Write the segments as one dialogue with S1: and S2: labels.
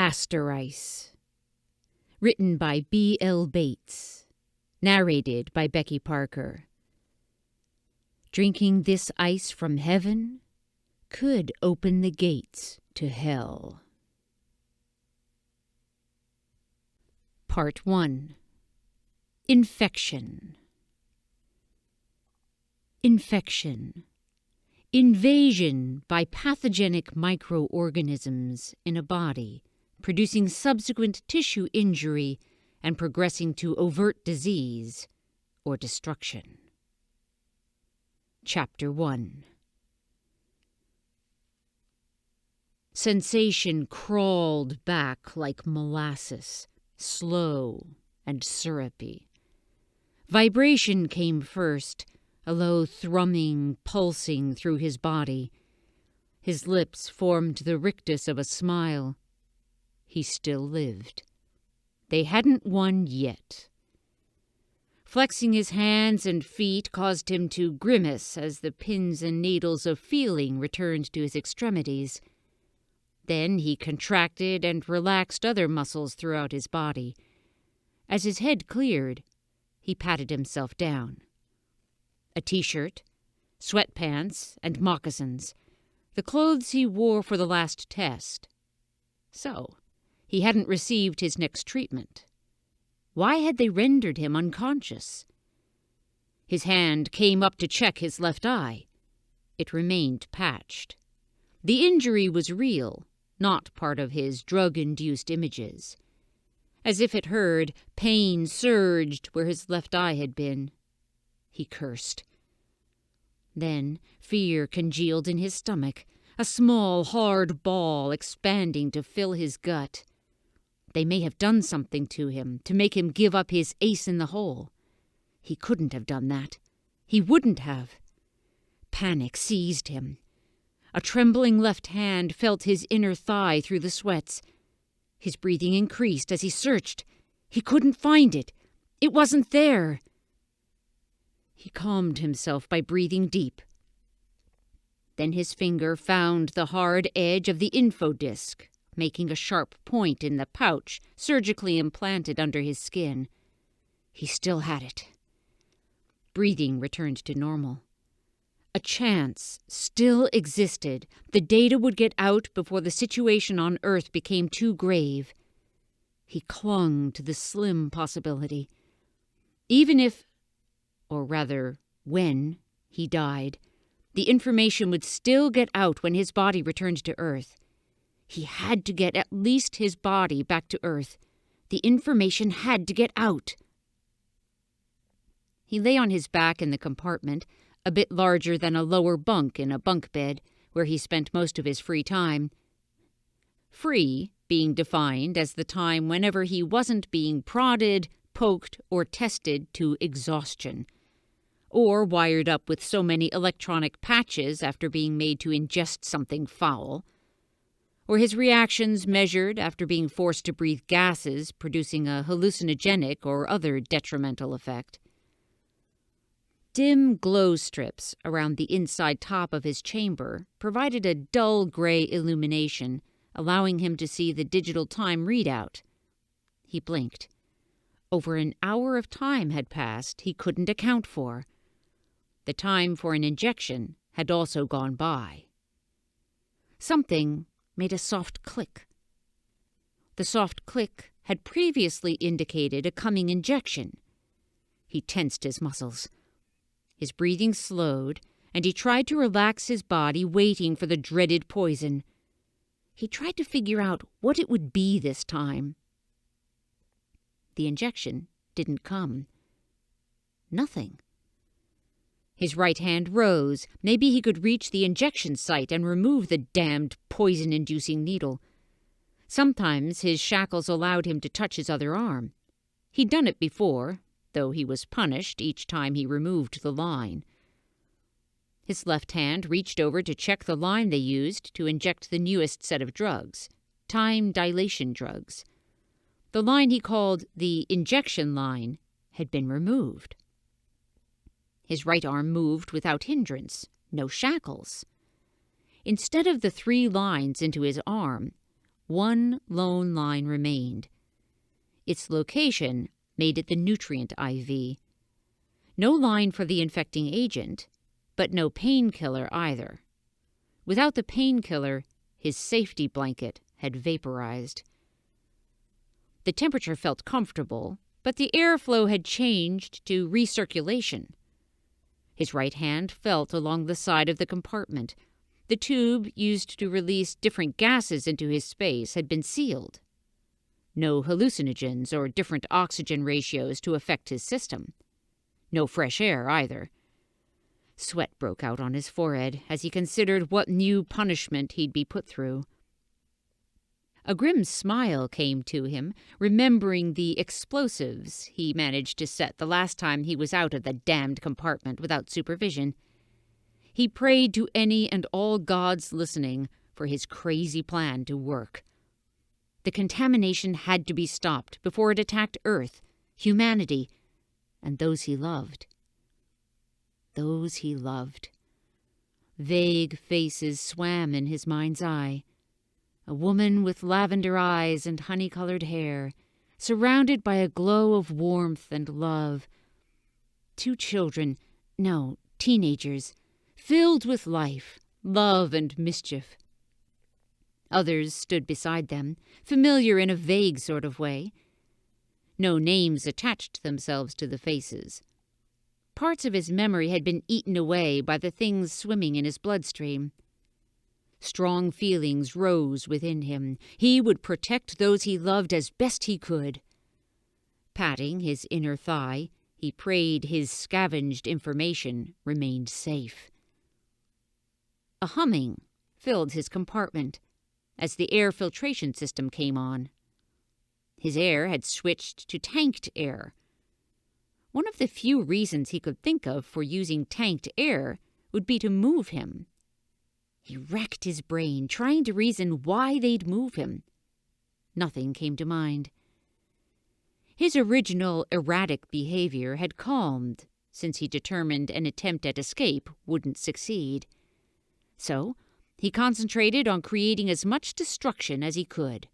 S1: AsterIce. Written by B.L. Bates. Narrated by Becky Parker. Drinking this ice from heaven could open the gates to hell. Part 1. Infection. Infection. Invasion by pathogenic microorganisms in a body, producing subsequent tissue injury and progressing to overt disease or destruction. Chapter 1. Sensation crawled back like molasses, slow and syrupy. Vibration came first, a low thrumming pulsing through his body. His lips formed the rictus of a smile. He still lived. They hadn't won yet. Flexing his hands and feet caused him to grimace as the pins and needles of feeling returned to his extremities. Then he contracted and relaxed other muscles throughout his body. As his head cleared, he patted himself down. A t-shirt, sweatpants, and moccasins, the clothes he wore for the last test. So, he hadn't received his next treatment. Why had they rendered him unconscious? His hand came up to check his left eye. It remained patched. The injury was real, not part of his drug-induced images. As if it heard, pain surged where his left eye had been. He cursed. Then fear congealed in his stomach, a small, hard ball expanding to fill his gut. They may have done something to him to make him give up his ace in the hole. He couldn't have done that. He wouldn't have. Panic seized him. A trembling left hand felt his inner thigh through the sweats. His breathing increased as he searched. He couldn't find it. It wasn't there. He calmed himself by breathing deep. Then his finger found the hard edge of the info disc, making a sharp point in the pouch surgically implanted under his skin. He still had it. Breathing returned to normal. A chance still existed. The data would get out before the situation on Earth became too grave. He clung to the slim possibility. Even if, or rather, when he died, the information would still get out when his body returned to Earth. He had to get at least his body back to Earth. The information had to get out. He lay on his back in the compartment, a bit larger than a lower bunk in a bunk bed, where he spent most of his free time. Free being defined as the time whenever he wasn't being prodded, poked, or tested to exhaustion, or wired up with so many electronic patches after being made to ingest something foul, or his reactions measured after being forced to breathe gases producing a hallucinogenic or other detrimental effect. Dim glow strips around the inside top of his chamber provided a dull gray illumination, allowing him to see the digital time readout. He blinked. Over an hour of time had passed he couldn't account for. The time for an injection had also gone by. Something made a soft click. The soft click had previously indicated a coming injection. He tensed his muscles. His breathing slowed, and he tried to relax his body, waiting for the dreaded poison. He tried to figure out what it would be this time. The injection didn't come. Nothing. His right hand rose. Maybe he could reach the injection site and remove the damned poison-inducing needle. Sometimes his shackles allowed him to touch his other arm. He'd done it before, though he was punished each time he removed the line. His left hand reached over to check the line they used to inject the newest set of drugs, time dilation drugs. The line he called the injection line had been removed. His right arm moved without hindrance, no shackles. Instead of the 3 lines into his arm, One lone line remained. Its location made it the nutrient IV. No line for the infecting agent, but no painkiller either. Without the painkiller, his safety blanket had vaporized. The temperature felt comfortable, but the airflow had changed to recirculation. His right hand felt along the side of the compartment. The tube used to release different gases into his space had been sealed. No hallucinogens or different oxygen ratios to affect his system. No fresh air either. Sweat broke out on his forehead as he considered what new punishment he'd be put through. A grim smile came to him, remembering the explosives he managed to set the last time he was out of the damned compartment without supervision. He prayed to any and all gods listening for his crazy plan to work. The contamination had to be stopped before it attacked Earth, humanity, and those he loved. Those he loved. Vague faces swam in his mind's eye. A woman with lavender eyes and honey-colored hair, surrounded by a glow of warmth and love. 2 children, no, teenagers, filled with life, love, and mischief. Others stood beside them, familiar in a vague sort of way. No names attached themselves to the faces. Parts of his memory had been eaten away by the things swimming in his bloodstream. Strong feelings rose within him. He would protect those he loved as best he could. Patting his inner thigh, he prayed his scavenged information remained safe. A humming filled his compartment as the air filtration system came on. His air had switched to tanked air. One of the few reasons he could think of for using tanked air would be to move him. He racked his brain, trying to reason why they'd move him. Nothing came to mind. His original erratic behavior had calmed since he determined an attempt at escape wouldn't succeed. So, he concentrated on creating as much destruction as he could.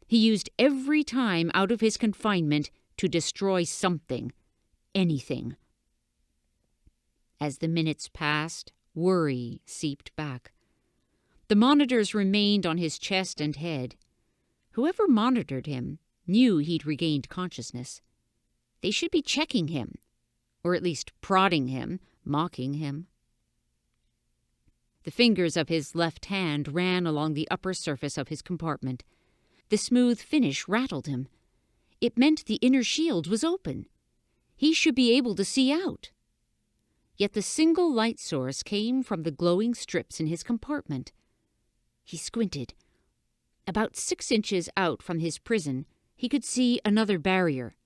S1: He used every time out of his confinement to destroy something, anything. As the minutes passed, worry seeped back. The monitors remained on his chest and head. Whoever monitored him knew he'd regained consciousness. They should be checking him, or at least prodding him, mocking him. The fingers of his left hand ran along the upper surface of his compartment. The smooth finish rattled him. It meant the inner shield was open. He should be able to see out. Yet the single light source came from the glowing strips in his compartment. He squinted. About 6 inches out from his prison, he could see another barrier.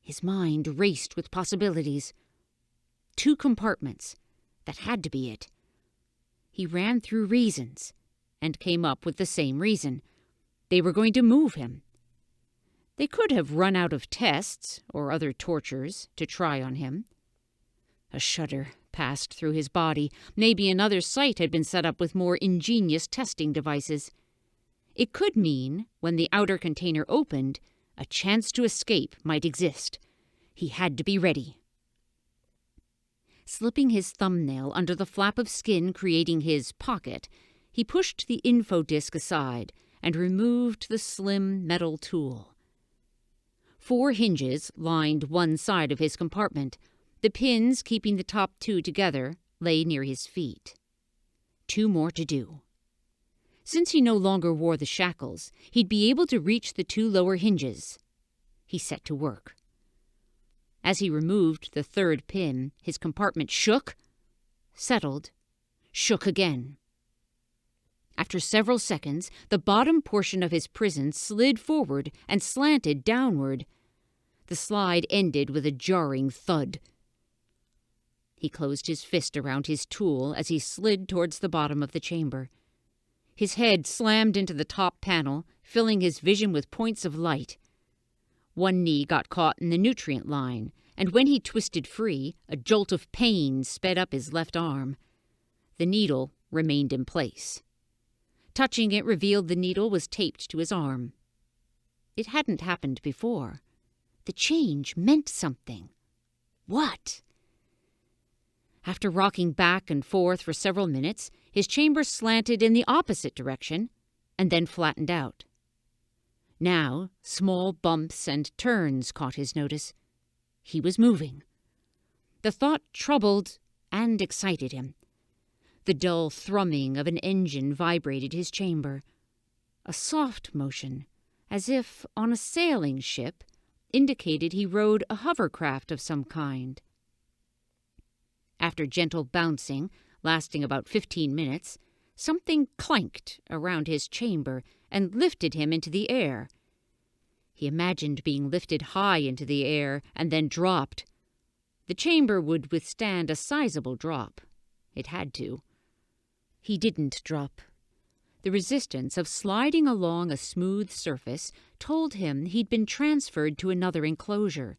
S1: His mind raced with possibilities. 2 compartments. That had to be it. He ran through reasons and came up with the same reason. They were going to move him. They could have run out of tests or other tortures to try on him. A shudder passed through his body. Maybe another site had been set up with more ingenious testing devices. It could mean, when the outer container opened, a chance to escape might exist. He had to be ready. Slipping his thumbnail under the flap of skin creating his pocket, he pushed the info disc aside and removed the slim metal tool. 4 hinges lined one side of his compartment. The pins keeping the top 2 together lay near his feet. 2 more to do. Since he no longer wore the shackles, he'd be able to reach the 2 lower hinges. He set to work. As he removed the 3rd pin, his compartment shook, settled, shook again. After several seconds, the bottom portion of his prison slid forward and slanted downward. The slide ended with a jarring thud. He closed his fist around his tool as he slid towards the bottom of the chamber. His head slammed into the top panel, filling his vision with points of light. One knee got caught in the nutrient line, and when he twisted free, a jolt of pain sped up his left arm. The needle remained in place. Touching it revealed the needle was taped to his arm. It hadn't happened before. The change meant something. What? After rocking back and forth for several minutes, his chamber slanted in the opposite direction and then flattened out. Now, small bumps and turns caught his notice. He was moving. The thought troubled and excited him. The dull thrumming of an engine vibrated his chamber. A soft motion, as if on a sailing ship, indicated he rode a hovercraft of some kind. After gentle bouncing, lasting about 15 minutes, something clanked around his chamber and lifted him into the air. He imagined being lifted high into the air and then dropped. The chamber would withstand a sizable drop. It had to. He didn't drop. The resistance of sliding along a smooth surface told him he'd been transferred to another enclosure.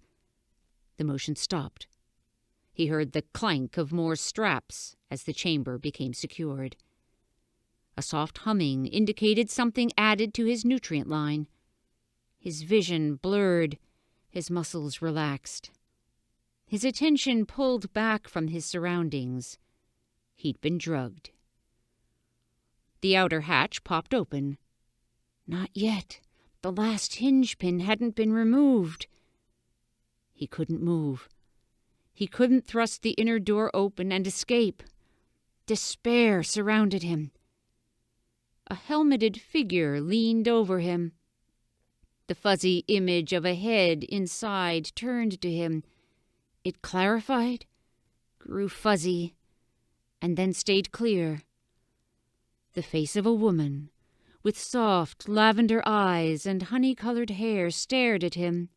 S1: The motion stopped. He heard the clank of more straps as the chamber became secured. A soft humming indicated something added to his nutrient line. His vision blurred, his muscles relaxed. His attention pulled back from his surroundings. He'd been drugged. The outer hatch popped open. Not yet. The last hinge pin hadn't been removed. He couldn't move. He couldn't thrust the inner door open and escape. Despair surrounded him. A helmeted figure leaned over him. The fuzzy image of a head inside turned to him. It clarified, grew fuzzy, and then stayed clear. The face of a woman, with soft lavender eyes and honey-colored hair, stared at him.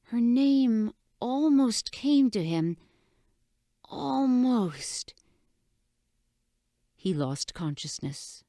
S1: Her name almost came to him. Almost. He lost consciousness.